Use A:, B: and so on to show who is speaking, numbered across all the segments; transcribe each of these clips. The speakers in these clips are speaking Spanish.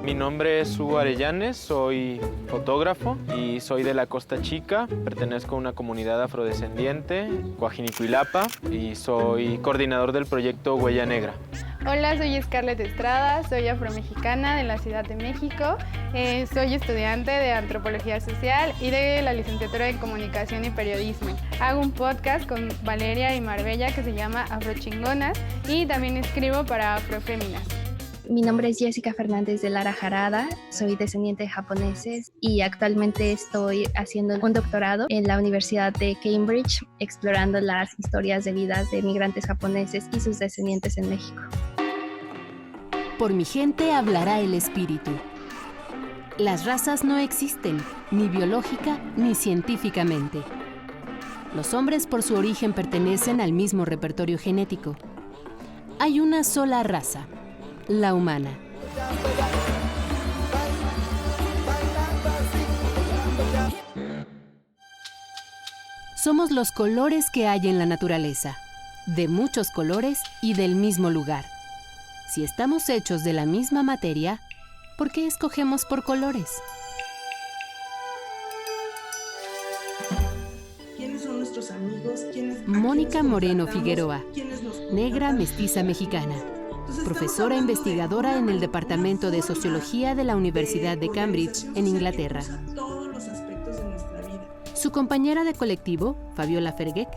A: Mi nombre es Hugo Arellanes, soy fotógrafo y soy de la Costa Chica. Pertenezco a una comunidad afrodescendiente, Coajinicuilapa, y soy coordinador del proyecto Huella Negra.
B: Hola, soy Scarlett Estrada, soy afromexicana de la Ciudad de México. Soy estudiante de Antropología Social y de la licenciatura en Comunicación y Periodismo. Hago un podcast con Valeria y Marbella que se llama Afrochingonas y también escribo para Afroféminas.
C: Mi nombre es Jessica Fernández de Lara Jarada, soy descendiente de japoneses y actualmente estoy haciendo un doctorado en la Universidad de Cambridge, explorando las historias de vidas de migrantes japoneses y sus descendientes en México.
D: Por mi gente hablará el espíritu. Las razas no existen, ni biológica ni científicamente. Los hombres por su origen pertenecen al mismo repertorio genético. Hay una sola raza, la humana. Somos los colores que hay en la naturaleza, de muchos colores y del mismo lugar. Si estamos hechos de la misma materia, ¿por qué escogemos por colores?
E: ¿Quiénes son nuestros amigos?
D: Mónica Moreno Figueroa, negra mestiza mexicana. Profesora investigadora en el Departamento de Sociología de la Universidad de Cambridge, en Inglaterra. Su compañera de colectivo, Fabiola Ferguec,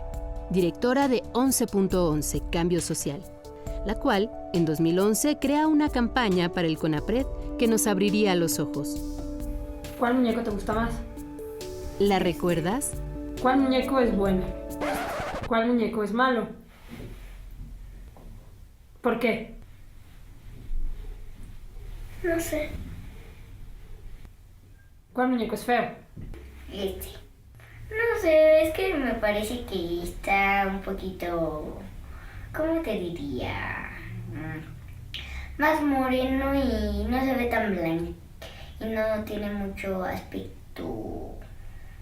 D: directora de 11.11 Cambio Social, la cual, en 2011, crea una campaña para el CONAPRED que nos abriría los ojos.
F: ¿Cuál muñeco te gusta más?
D: ¿La recuerdas?
F: ¿Cuál muñeco es bueno? ¿Cuál muñeco es malo? ¿Por qué?
G: No sé.
F: ¿Cuál muñeco es feo?
G: No sé, es que me parece que está un poquito, ¿cómo te diría? Más moreno y no se ve tan blanco. Y no tiene mucho aspecto.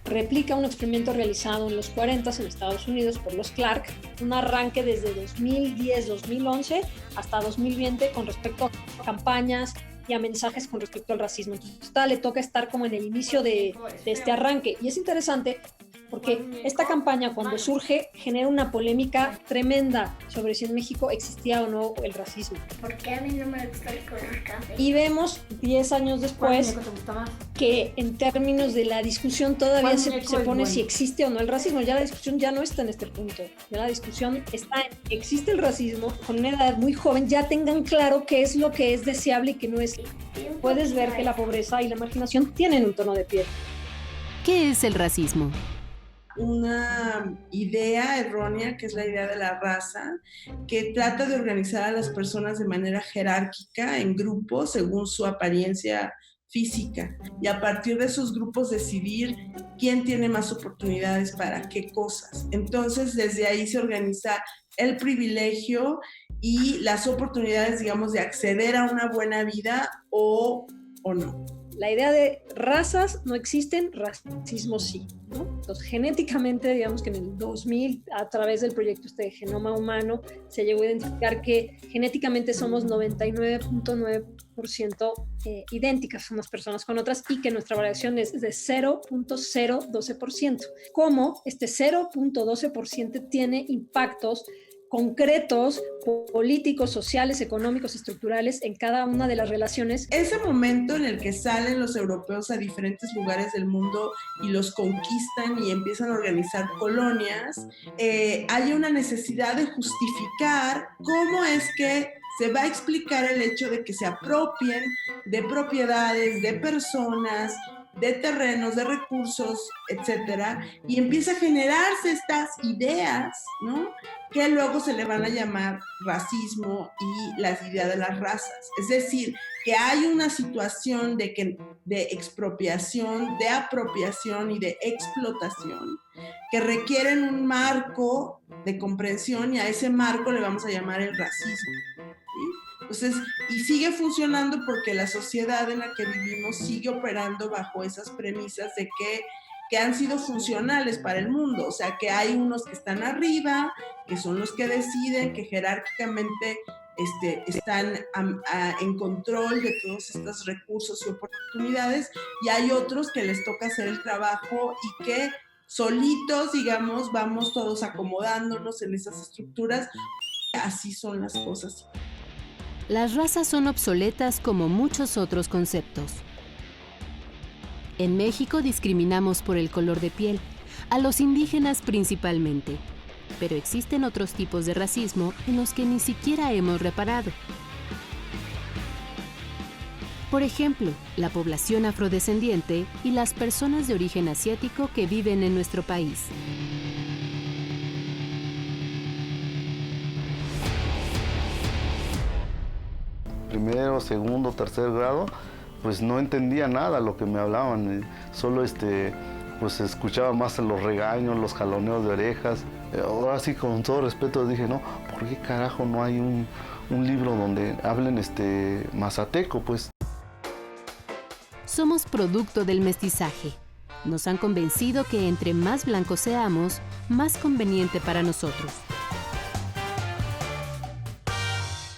H: Replica un experimento realizado en los 40 en Estados Unidos por los Clark, un arranque desde 2010-2011 hasta 2020 con respecto a campañas y a mensajes con respecto al racismo. Entonces, le toca estar como en el inicio de este arranque. Y es interesante porque esta campaña, cuando surge, genera una polémica tremenda sobre si en México existía o no el racismo.
G: ¿Por qué a mí no me gusta el color café?
H: Y vemos 10 años después que en términos de la discusión todavía se pone si existe o no el racismo. Ya la discusión ya no está en este punto. Ya la discusión está en existe el racismo, con una edad muy joven ya tengan claro qué es lo que es deseable y qué no es. Puedes ver que la pobreza y la marginación tienen un tono de piel.
D: ¿Qué es el racismo?
E: Una idea errónea, que es la idea de la raza, que trata de organizar a las personas de manera jerárquica en grupos según su apariencia física y a partir de esos grupos decidir quién tiene más oportunidades para qué cosas. Entonces, desde ahí se organiza el privilegio y las oportunidades, digamos, de acceder a una buena vida o no.
H: La idea de razas no existen, racismo sí, ¿no? Entonces, genéticamente, digamos que en el 2000, a través del proyecto de Genoma Humano, se llegó a identificar que genéticamente somos 99.9% idénticas unas personas con otras y que nuestra variación es de 0.012%. ¿Cómo este 0.12% tiene impactos concretos, políticos, sociales, económicos, estructurales en cada una de las relaciones?
E: Ese momento en el que salen los europeos a diferentes lugares del mundo y los conquistan y empiezan a organizar colonias, hay una necesidad de justificar cómo es que se va a explicar el hecho de que se apropien de propiedades, de personas, de terrenos, de recursos, etcétera, y empieza a generarse estas ideas, ¿no?, que luego se le van a llamar racismo y las ideas de las razas. Es decir, que hay una situación de expropiación, de apropiación y de explotación que requieren un marco de comprensión y a ese marco le vamos a llamar el racismo, ¿sí? Entonces, y sigue funcionando porque la sociedad en la que vivimos sigue operando bajo esas premisas de que han sido funcionales para el mundo, o sea, que hay unos que están arriba, que son los que deciden, que jerárquicamente están en control de todos estos recursos y oportunidades, y hay otros que les toca hacer el trabajo y que solitos, digamos, vamos todos acomodándonos en esas estructuras. Así son las cosas.
D: Las razas son obsoletas como muchos otros conceptos. En México discriminamos por el color de piel, a los indígenas principalmente, pero existen otros tipos de racismo en los que ni siquiera hemos reparado. Por ejemplo, la población afrodescendiente y las personas de origen asiático que viven en nuestro país.
I: Primero, segundo, tercer grado, pues no entendía nada lo que me hablaban, solo pues escuchaba más los regaños, los jaloneos de orejas. Ahora sí, con todo respeto, dije, no, ¿por qué carajo no hay un libro donde hablen mazateco, pues?
D: Somos producto del mestizaje. Nos han convencido que entre más blancos seamos, más conveniente para nosotros.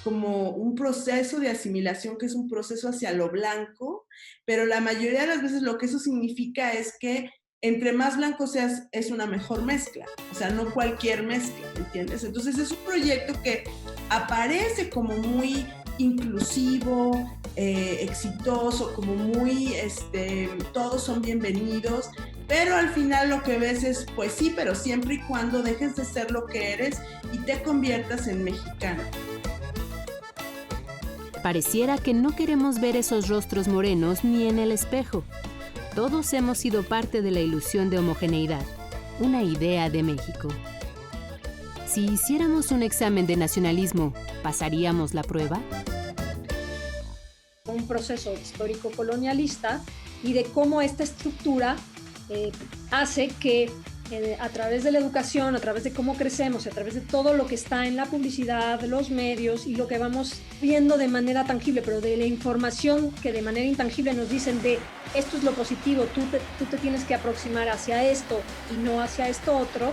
E: Como un proceso de asimilación que es un proceso hacia lo blanco, pero la mayoría de las veces lo que eso significa es que entre más blanco seas es una mejor mezcla, o sea, no cualquier mezcla, ¿entiendes? Entonces es un proyecto que aparece como muy inclusivo, exitoso, como muy, todos son bienvenidos, pero al final lo que ves es, pues sí, pero siempre y cuando dejes de ser lo que eres y te conviertas en mexicano.
D: Pareciera que no queremos ver esos rostros morenos ni en el espejo. Todos hemos sido parte de la ilusión de homogeneidad, una idea de México. Si hiciéramos un examen de nacionalismo, ¿pasaríamos la prueba?
H: Un proceso histórico colonialista y de cómo esta estructura hace que a través de la educación, a través de cómo crecemos, a través de todo lo que está en la publicidad, los medios y lo que vamos viendo de manera tangible, pero de la información que de manera intangible nos dicen de esto es lo positivo, tú te tienes que aproximar hacia esto y no hacia esto otro.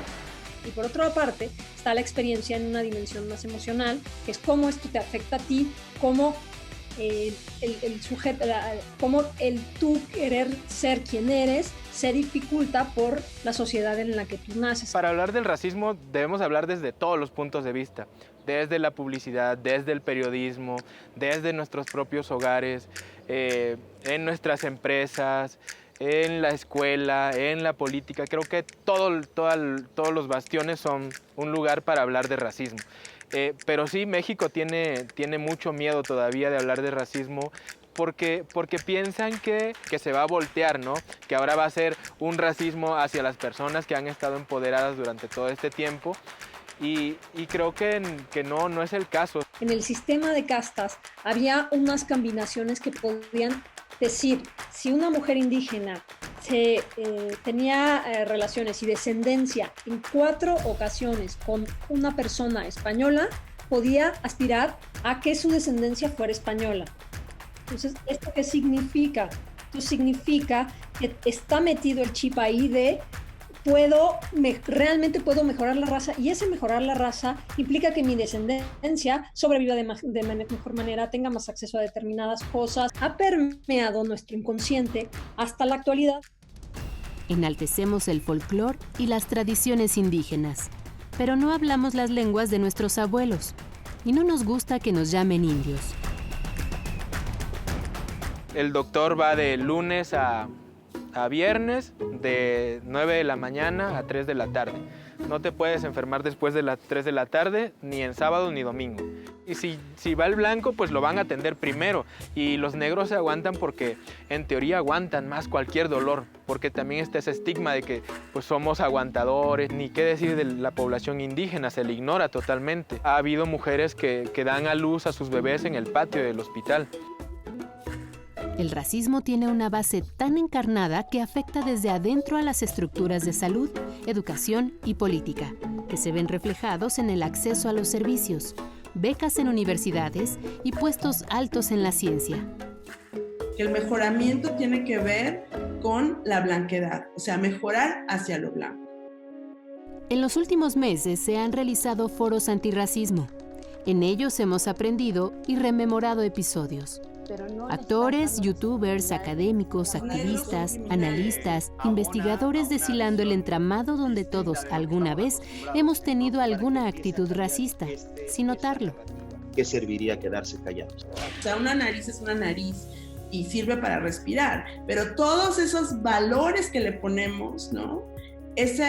H: Y por otra parte está la experiencia en una dimensión más emocional, que es cómo esto te afecta a ti, cómo el sujeto, cómo el tú querer ser quien eres se dificulta por la sociedad en la que tú naces.
A: Para hablar del racismo debemos hablar desde todos los puntos de vista, desde la publicidad, desde el periodismo, desde nuestros propios hogares, en nuestras empresas, en la escuela, en la política. Creo que todos los bastiones son un lugar para hablar de racismo. Pero sí, México tiene mucho miedo todavía de hablar de racismo porque piensan que se va a voltear, ¿no? Que ahora va a ser un racismo hacia las personas que han estado empoderadas durante todo este tiempo. Y creo que no es el caso.
H: En el sistema de castas había unas combinaciones que podían decir, si una mujer indígena tenía relaciones y descendencia en 4 ocasiones con una persona española, podía aspirar a que su descendencia fuera española. Entonces, ¿esto qué significa? Esto significa que está metido el chip ahí de realmente puedo mejorar la raza, y ese mejorar la raza implica que mi descendencia sobreviva de mejor manera, tenga más acceso a determinadas cosas. Ha permeado nuestro inconsciente hasta la actualidad.
D: Enaltecemos el folclore y las tradiciones indígenas, pero no hablamos las lenguas de nuestros abuelos, y no nos gusta que nos llamen indios.
A: El doctor va de lunes a viernes, de 9 de la mañana a 3 de la tarde. No te puedes enfermar después de las 3 de la tarde, ni en sábado ni domingo. Y si va el blanco, pues lo van a atender primero. Y los negros se aguantan porque en teoría aguantan más cualquier dolor, porque también está ese estigma de que pues somos aguantadores. Ni qué decir de la población indígena, se le ignora totalmente. Ha habido mujeres que dan a luz a sus bebés en el patio del hospital.
D: El racismo tiene una base tan encarnada que afecta desde adentro a las estructuras de salud, educación y política, que se ven reflejados en el acceso a los servicios, becas en universidades y puestos altos en la ciencia.
E: El mejoramiento tiene que ver con la blanquedad, o sea, mejorar hacia lo blanco.
D: En los últimos meses se han realizado foros antirracismo. En ellos hemos aprendido y rememorado episodios. Actores, youtubers, académicos, activistas, analistas, investigadores destilando el entramado donde todos alguna vez hemos tenido alguna actitud racista, sin notarlo.
J: ¿Qué serviría quedarse callados?
E: O sea, una nariz es una nariz y sirve para respirar, pero todos esos valores que le ponemos, ¿no? Eso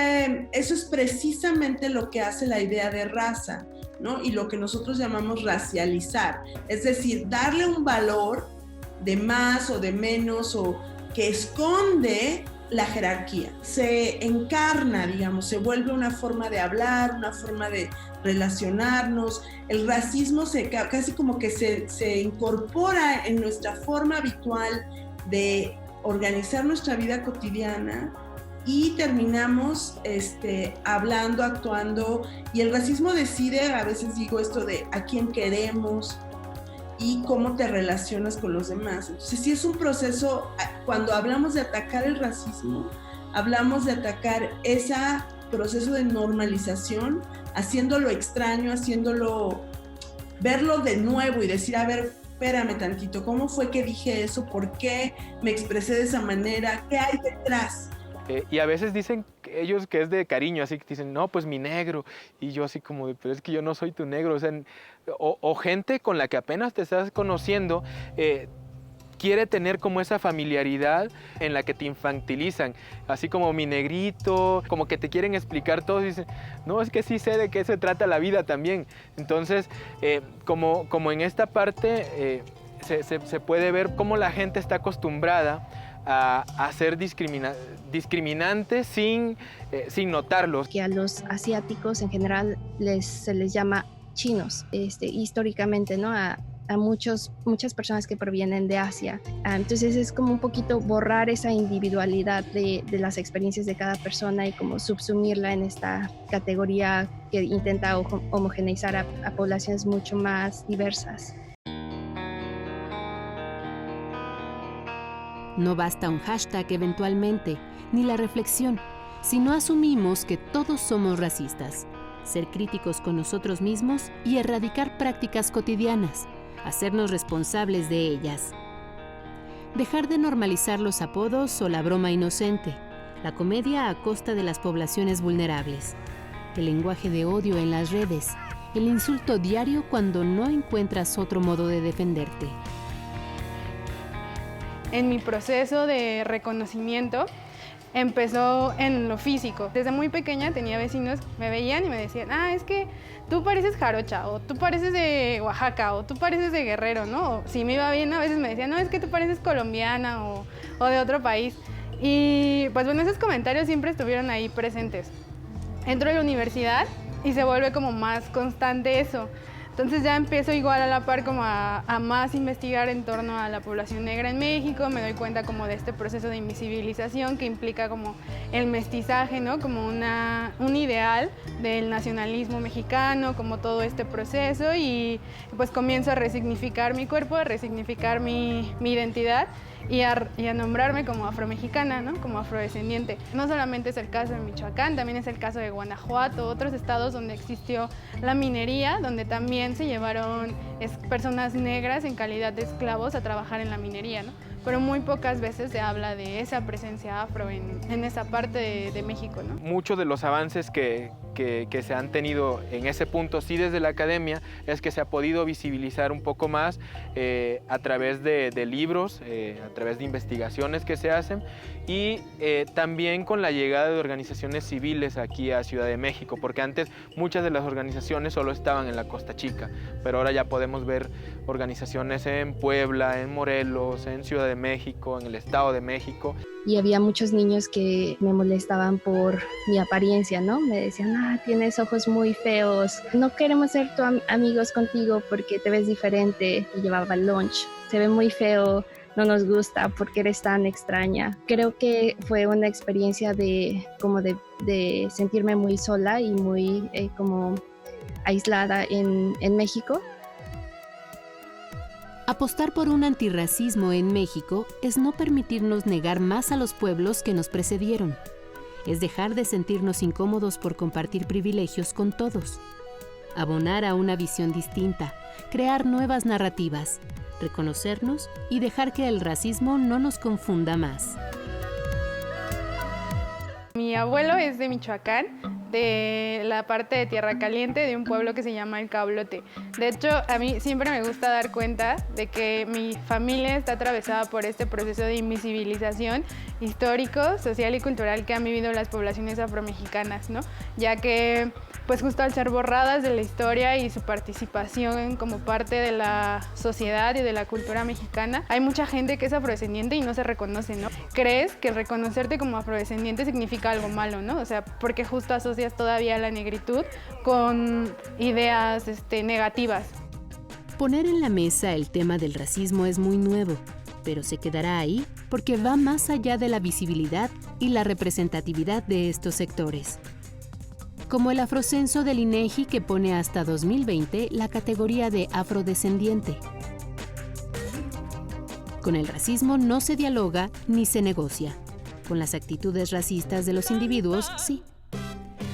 E: es precisamente lo que hace la idea de raza, ¿no? Y lo que nosotros llamamos racializar, es decir, darle un valor de más o de menos o que esconde la jerarquía. Se encarna, digamos, se vuelve una forma de hablar, una forma de relacionarnos. El racismo casi como que se incorpora en nuestra forma habitual de organizar nuestra vida cotidiana y terminamos hablando, actuando, y el racismo decide, a veces digo esto de a quién queremos y cómo te relacionas con los demás. Entonces sí es un proceso, cuando hablamos de atacar el racismo, hablamos de atacar ese proceso de normalización, haciéndolo extraño, verlo de nuevo y decir, a ver, espérame tantito, ¿cómo fue que dije eso? ¿Por qué me expresé de esa manera? ¿Qué hay detrás?
A: Y a veces dicen ellos que es de cariño, así que dicen, no, pues mi negro. Y yo así como, pero es que yo no soy tu negro. O sea, o gente con la que apenas te estás conociendo quiere tener como esa familiaridad en la que te infantilizan. Así como mi negrito, como que te quieren explicar todo. Y dicen, no, es que sí sé de qué se trata la vida también. Entonces, como en esta parte se puede ver cómo la gente está acostumbrada a ser discriminantes sin notarlos.
C: Que a los asiáticos en general se les llama chinos, históricamente, ¿no? A muchas personas que provienen de Asia. Entonces es como un poquito borrar esa individualidad de las experiencias de cada persona y como subsumirla en esta categoría que intenta homogeneizar a poblaciones mucho más diversas.
D: No basta un hashtag eventualmente, ni la reflexión, si no asumimos que todos somos racistas. Ser críticos con nosotros mismos y erradicar prácticas cotidianas, hacernos responsables de ellas. Dejar de normalizar los apodos o la broma inocente, la comedia a costa de las poblaciones vulnerables, el lenguaje de odio en las redes, el insulto diario cuando no encuentras otro modo de defenderte.
B: En mi proceso de reconocimiento empezó en lo físico. Desde muy pequeña tenía vecinos, me veían y me decían, es que tú pareces jarocha, o tú pareces de Oaxaca, o tú pareces de Guerrero, ¿no? O si me iba bien, a veces me decían, no, es que tú pareces colombiana o de otro país. Y pues bueno, esos comentarios siempre estuvieron ahí presentes. Entro a la universidad y se vuelve como más constante eso. Entonces ya empiezo igual a la par como a más investigar en torno a la población negra en México, me doy cuenta como de este proceso de invisibilización que implica como el mestizaje, ¿no? Como un ideal del nacionalismo mexicano, como todo este proceso, y pues comienzo a resignificar mi cuerpo, a resignificar mi identidad y a nombrarme como afromexicana, ¿no? Como afrodescendiente. No solamente es el caso de Michoacán, también es el caso de Guanajuato, otros estados donde existió la minería, donde también se llevaron personas negras en calidad de esclavos a trabajar en la minería, ¿no? Pero muy pocas veces se habla de esa presencia afro en esa parte de México, ¿no?
A: Muchos de los avances que se han tenido en ese punto, sí desde la academia, es que se ha podido visibilizar un poco más a través de libros, a través de investigaciones que se hacen y también con la llegada de organizaciones civiles aquí a Ciudad de México, porque antes muchas de las organizaciones solo estaban en la Costa Chica, pero ahora ya podemos ver organizaciones en Puebla, en Morelos, en Ciudad de México, en el Estado de México.
C: Y había muchos niños que me molestaban por mi apariencia, ¿no? Me decían, tienes ojos muy feos, no queremos ser amigos contigo porque te ves diferente. Y llevaba lunch, se ve muy feo, no nos gusta porque eres tan extraña. Creo que fue una experiencia de sentirme muy sola y muy como aislada en México.
D: Apostar por un antirracismo en México es no permitirnos negar más a los pueblos que nos precedieron. Es dejar de sentirnos incómodos por compartir privilegios con todos. abonar a una visión distinta, crear nuevas narrativas, reconocernos y dejar que el racismo no nos confunda más.
B: Mi abuelo es de Michoacán, de la parte de Tierra Caliente, de un pueblo que se llama El Cablote. De hecho, a mí siempre me gusta dar cuenta de que mi familia está atravesada por este proceso de invisibilización histórico, social y cultural que han vivido las poblaciones afromexicanas, ¿no? Ya que, pues justo al ser borradas de la historia y su participación como parte de la sociedad y de la cultura mexicana, hay mucha gente que es afrodescendiente y no se reconoce, ¿no? Crees que reconocerte como afrodescendiente significa algo malo, ¿no? O sea, porque justo asocias todavía la negritud con ideas negativas.
D: Poner en la mesa el tema del racismo es muy nuevo, pero se quedará ahí porque va más allá de la visibilidad y la representatividad de estos sectores. Como el Afrocenso del INEGI, que pone hasta 2020 la categoría de afrodescendiente. Con el racismo no se dialoga ni se negocia. Con las actitudes racistas de los individuos, sí.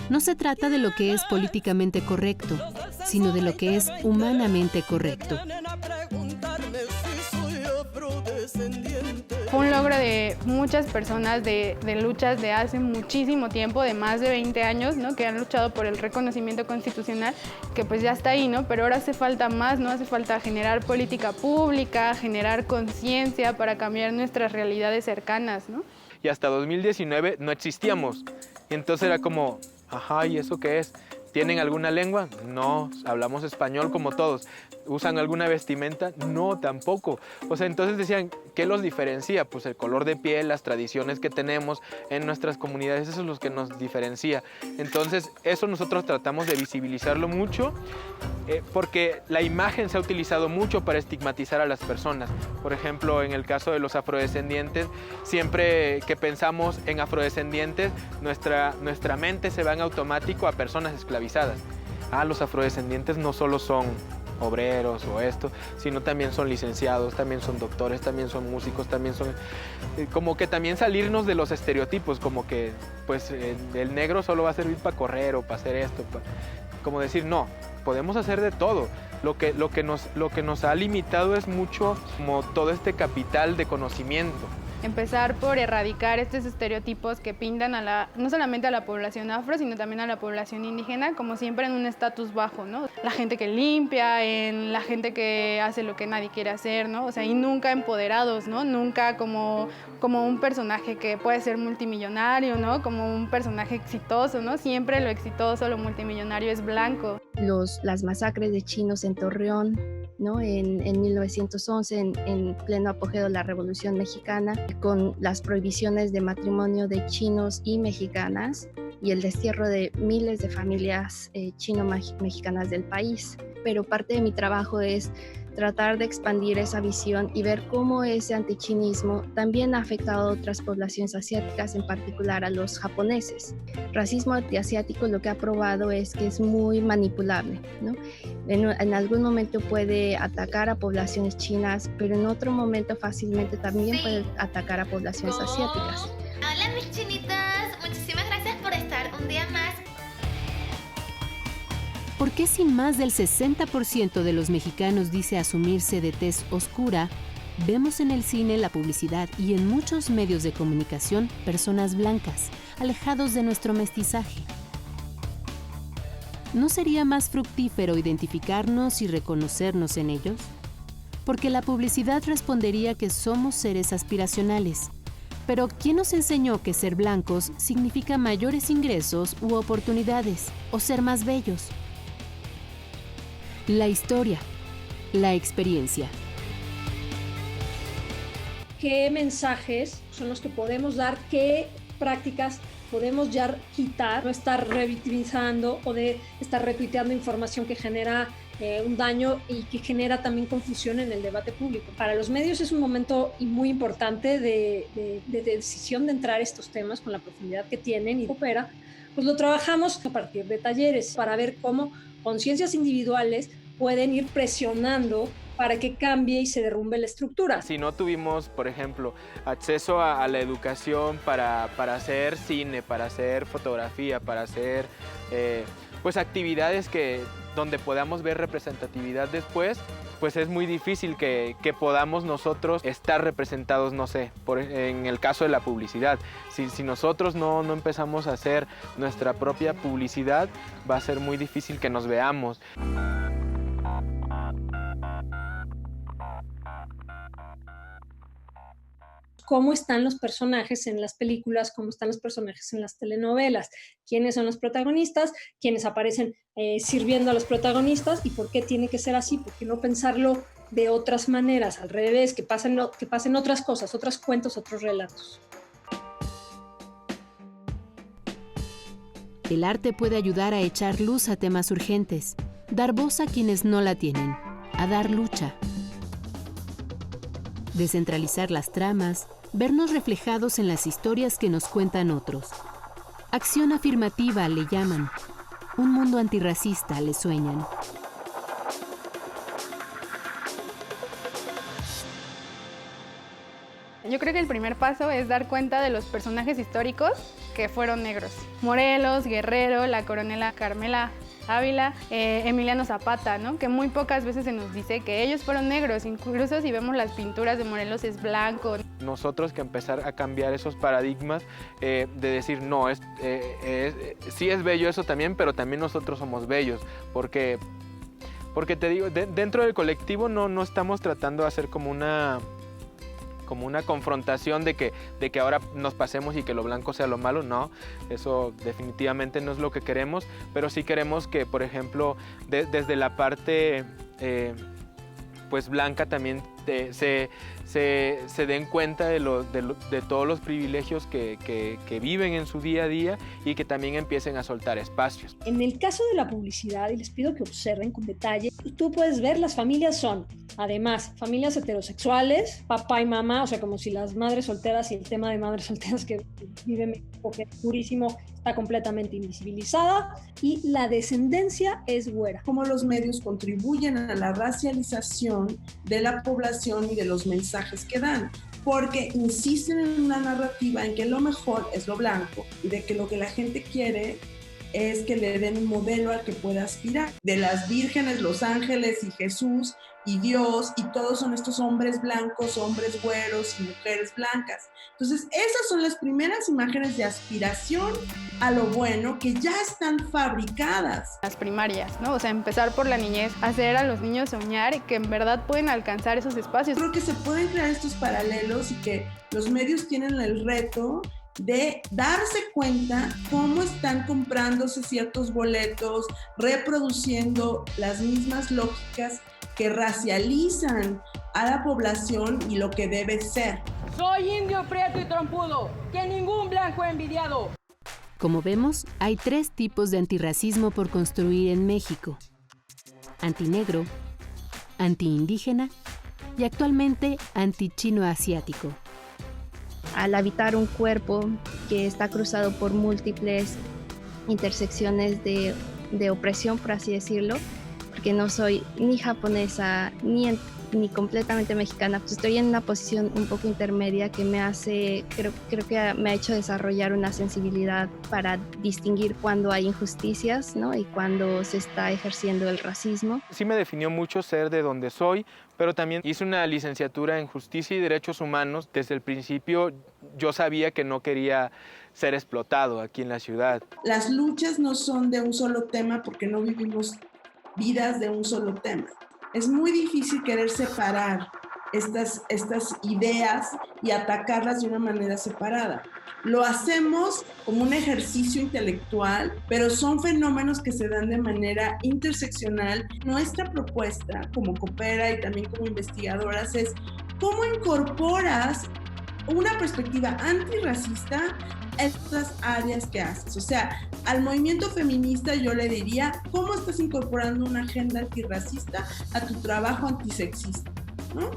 D: No se trata de lo que es políticamente correcto, sino de lo que es humanamente correcto.
B: Fue un logro de muchas personas de luchas de hace muchísimo tiempo, de más de 20 años, ¿no? Que han luchado por el reconocimiento constitucional, que pues ya está ahí, ¿no? Pero ahora hace falta más, ¿no? Hace falta generar política pública, generar conciencia para cambiar nuestras realidades cercanas, ¿no?
A: Y hasta 2019 no existíamos. Y entonces era como, ajá, ¿y eso qué es? ¿Tienen alguna lengua? No, hablamos español como todos. ¿Usan alguna vestimenta? No, tampoco. O sea, entonces decían, ¿qué los diferencia? Pues el color de piel, las tradiciones que tenemos en nuestras comunidades, eso es lo que nos diferencia. Entonces, eso nosotros tratamos de visibilizarlo mucho, porque la imagen se ha utilizado mucho para estigmatizar a las personas. Por ejemplo, en el caso de los afrodescendientes, siempre que pensamos en afrodescendientes, nuestra mente se va en automático a personas esclavizadas. Los afrodescendientes no solo son obreros o esto, sino también son licenciados, también son doctores, también son músicos, también son... como que también salirnos de los estereotipos, como que pues el negro solo va a servir para correr o para hacer esto, como decir, no, podemos hacer de todo. Lo que nos ha limitado es mucho como todo este capital de conocimiento.
B: Empezar por erradicar estos estereotipos que pintan no solamente a la población afro, sino también a la población indígena, como siempre en un estatus bajo, ¿no? La gente que limpia, en la gente que hace lo que nadie quiere hacer, ¿no? O sea, y nunca empoderados, ¿no? Nunca como un personaje que puede ser multimillonario, ¿no? Como un personaje exitoso, ¿no? Siempre lo exitoso, lo multimillonario es blanco.
C: Las masacres de chinos en Torreón, ¿no? En 1911, en pleno apogeo de la Revolución Mexicana, con las prohibiciones de matrimonio de chinos y mexicanas y el destierro de miles de familias chino-mexicanas del país. Pero parte de mi trabajo es tratar de expandir esa visión y ver cómo ese antichinismo también ha afectado a otras poblaciones asiáticas, en particular a los japoneses. Racismo antiasiático lo que ha probado es que es muy manipulable, ¿no? En algún momento puede atacar a poblaciones chinas, pero en otro momento fácilmente también puede atacar a poblaciones asiáticas.
K: Hola mis chinitas, muchísimas gracias por estar un día más.
D: ¿Por qué si más del 60% de los mexicanos dice asumirse de tez oscura, vemos en el cine, la publicidad y en muchos medios de comunicación personas blancas, alejados de nuestro mestizaje? ¿No sería más fructífero identificarnos y reconocernos en ellos? Porque la publicidad respondería que somos seres aspiracionales. Pero ¿quién nos enseñó que ser blancos significa mayores ingresos u oportunidades, o ser más bellos? La historia, la experiencia.
H: ¿Qué mensajes son los que podemos dar? ¿Qué prácticas podemos ya quitar? No estar revictimizando o de estar retuiteando información que genera un daño y que genera también confusión en el debate público. Para los medios es un momento muy importante de decisión de entrar a estos temas con la profundidad que tienen y opera. Pues lo trabajamos a partir de talleres para ver cómo conciencias individuales pueden ir presionando para que cambie y se derrumbe la estructura.
A: Si no tuvimos, por ejemplo, acceso a la educación para hacer cine, para hacer fotografía, para hacer pues actividades que donde podamos ver representatividad después, pues es muy difícil que podamos nosotros estar representados, no sé, en el caso de la publicidad. Si nosotros no empezamos a hacer nuestra propia publicidad, va a ser muy difícil que nos veamos.
H: Cómo están los personajes en las películas, cómo están los personajes en las telenovelas, quiénes son los protagonistas, quiénes aparecen sirviendo a los protagonistas y por qué tiene que ser así, por qué no pensarlo de otras maneras, al revés, que pasen otras cosas, otros cuentos, otros relatos.
D: El arte puede ayudar a echar luz a temas urgentes, dar voz a quienes no la tienen, a dar lucha. Descentralizar las tramas, vernos reflejados en las historias que nos cuentan otros. Acción afirmativa le llaman. Un mundo antirracista le sueñan.
B: Yo creo que el primer paso es dar cuenta de los personajes históricos que fueron negros. Morelos, Guerrero, la coronela Carmela Ávila, Emiliano Zapata, ¿no? Que muy pocas veces se nos dice que ellos fueron negros, incluso si vemos las pinturas de Morelos es blanco.
A: Nosotros que empezar a cambiar esos paradigmas de decir, no, sí es bello eso también, pero también nosotros somos bellos, porque te digo, dentro del colectivo no estamos tratando de hacer como una confrontación de que ahora nos pasemos y que lo blanco sea lo malo, no, eso definitivamente no es lo que queremos, pero sí queremos que, por ejemplo, desde la parte pues blanca también se den cuenta de todos los privilegios que viven en su día a día y que también empiecen a soltar espacios.
H: En el caso de la publicidad, y les pido que observen con detalle, tú puedes ver las familias son, además, familias heterosexuales, papá y mamá, o sea, como si las madres solteras y el tema de madres solteras que vive México, que es durísimo, está completamente invisibilizada, y la descendencia es güera.
E: Cómo los medios contribuyen a la racialización de la población y de los mensajes que dan, porque insisten en una narrativa en que lo mejor es lo blanco y de que lo que la gente quiere es que le den un modelo al que pueda aspirar. De las vírgenes, los ángeles y Jesús y Dios, y todos son estos hombres blancos, hombres güeros y mujeres blancas. Entonces, esas son las primeras imágenes de aspiración a lo bueno que ya están fabricadas.
B: Las primarias, ¿no? O sea, empezar por la niñez, hacer a los niños soñar y que en verdad pueden alcanzar esos espacios.
E: Creo que se pueden crear estos paralelos y que los medios tienen el reto de darse cuenta cómo están comprándose ciertos boletos, reproduciendo las mismas lógicas que racializan a la población y lo que debe ser.
L: Soy indio, prieto y trompudo, que ningún blanco ha envidiado.
D: Como vemos, hay 3 tipos de antirracismo por construir en México: antinegro, antiindígena y actualmente antichino-asiático.
C: Al habitar un cuerpo que está cruzado por múltiples intersecciones de opresión, por así decirlo, porque no soy ni japonesa ni completamente mexicana, pues estoy en una posición un poco intermedia que me hace, creo que me ha hecho desarrollar una sensibilidad para distinguir cuando hay injusticias, ¿no? Y cuando se está ejerciendo el racismo.
A: Sí me definió mucho ser de donde soy, pero también hice una licenciatura en Justicia y Derechos Humanos. Desde el principio yo sabía que no quería ser explotado aquí en la ciudad.
E: Las luchas no son de un solo tema porque no vivimos vidas de un solo tema. Es muy difícil querer separar estas ideas y atacarlas de una manera separada. Lo hacemos como un ejercicio intelectual, pero son fenómenos que se dan de manera interseccional. Nuestra propuesta como Coopera y también como investigadoras es cómo incorporas una perspectiva antirracista a estas áreas que haces. O sea, al movimiento feminista yo le diría, ¿cómo estás incorporando una agenda antirracista a tu trabajo antisexista? ¿No?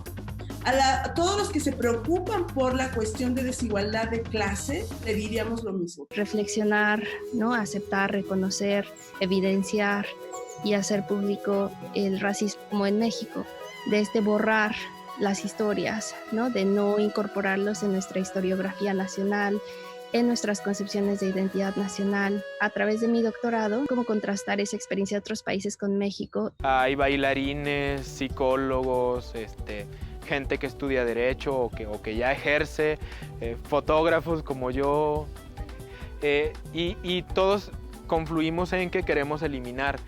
E: A todos los que se preocupan por la cuestión de desigualdad de clase, le diríamos lo mismo.
C: Reflexionar, ¿no? Aceptar, reconocer, evidenciar y hacer público el racismo en México. Desde borrar las historias, ¿no? De no incorporarlos en nuestra historiografía nacional en nuestras concepciones de identidad nacional. A través de mi doctorado, cómo contrastar esa experiencia de otros países con México.
A: Hay bailarines, psicólogos, gente que estudia derecho o que ya ejerce, fotógrafos como yo, y todos confluimos en que queremos eliminar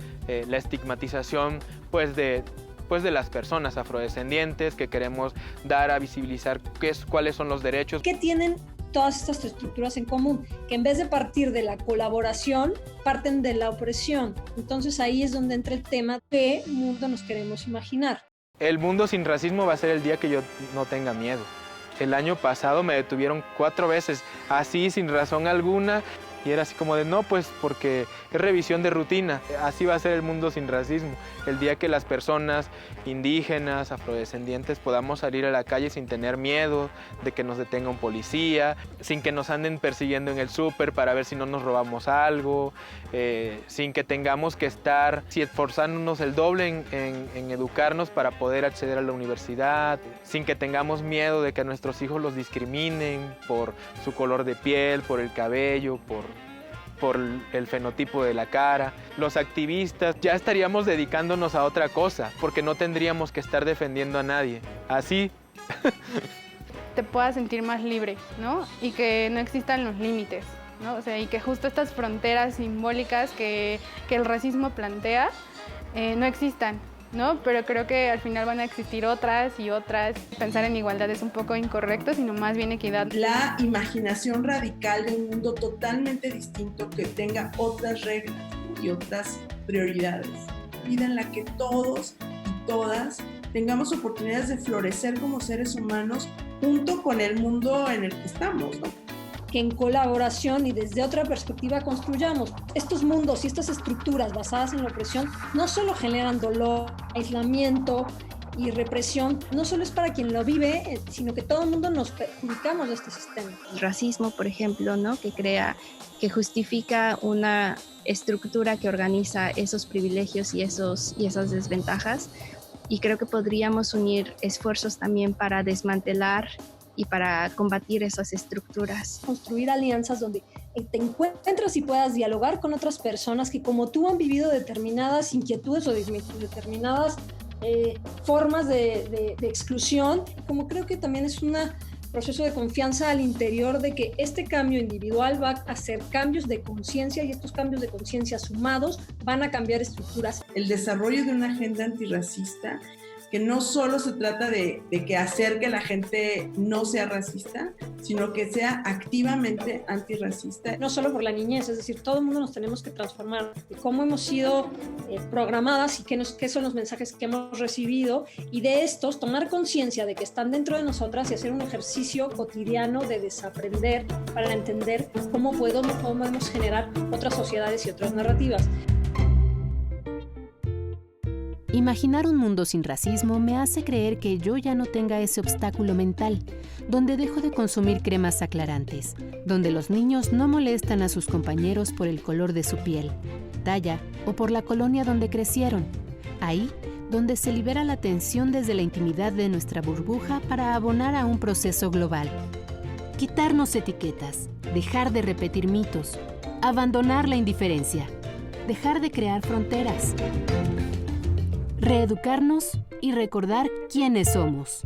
A: la estigmatización de las personas afrodescendientes, que queremos dar a visibilizar cuáles son los derechos.
H: ¿Qué tienen todas estas estructuras en común? Que en vez de partir de la colaboración, parten de la opresión. Entonces ahí es donde entra el tema de qué mundo nos queremos imaginar.
A: El mundo sin racismo va a ser el día que yo no tenga miedo. El año pasado me detuvieron 4 veces, así sin razón alguna. Y era así como de, no, pues porque es revisión de rutina. Así va a ser el mundo sin racismo. El día que las personas indígenas, afrodescendientes, podamos salir a la calle sin tener miedo de que nos detenga un policía, sin que nos anden persiguiendo en el súper para ver si no nos robamos algo, sin que tengamos que estar esforzándonos el doble en educarnos para poder acceder a la universidad, sin que tengamos miedo de que a nuestros hijos los discriminen por su color de piel, por el cabello, por el fenotipo de la cara. Los activistas ya estaríamos dedicándonos a otra cosa, porque no tendríamos que estar defendiendo a nadie. Así.
B: Te puedas sentir más libre, ¿no? Y que no existan los límites, ¿no? O sea, y que justo estas fronteras simbólicas que el racismo plantea no existan, ¿no? Pero creo que al final van a existir otras y otras. Pensar en igualdad es un poco incorrecto, sino más bien equidad.
E: La imaginación radical de un mundo totalmente distinto que tenga otras reglas y otras prioridades. Vida en la que todos y todas tengamos oportunidades de florecer como seres humanos junto con el mundo en el que estamos, ¿no?
H: Que en colaboración y desde otra perspectiva construyamos. Estos mundos y estas estructuras basadas en la opresión no solo generan dolor, aislamiento y represión, no solo es para quien lo vive, sino que todo el mundo nos perjudicamos de este sistema.
C: El racismo, por ejemplo, ¿no? que justifica una estructura que organiza esos privilegios y esas desventajas, y creo que podríamos unir esfuerzos también para desmantelar y para combatir esas estructuras.
H: Construir alianzas donde te encuentres y puedas dialogar con otras personas que como tú han vivido determinadas inquietudes o determinadas formas de exclusión, como creo que también es un proceso de confianza al interior de que este cambio individual va a hacer cambios de conciencia y estos cambios de conciencia sumados van a cambiar estructuras.
E: El desarrollo de una agenda antirracista que no solo se trata de que hacer que la gente no sea racista, sino que sea activamente antirracista.
H: No solo por la niñez, es decir, todo el mundo nos tenemos que transformar. Cómo hemos sido programadas y qué son los mensajes que hemos recibido, y de estos tomar conciencia de que están dentro de nosotras y hacer un ejercicio cotidiano de desaprender para entender cómo podemos generar otras sociedades y otras narrativas.
D: Imaginar un mundo sin racismo me hace creer que yo ya no tenga ese obstáculo mental, donde dejo de consumir cremas aclarantes, donde los niños no molestan a sus compañeros por el color de su piel, talla o por la colonia donde crecieron. Ahí, donde se libera la tensión desde la intimidad de nuestra burbuja para abonar a un proceso global. Quitarnos etiquetas, dejar de repetir mitos, abandonar la indiferencia, dejar de crear fronteras. Reeducarnos y recordar quiénes somos.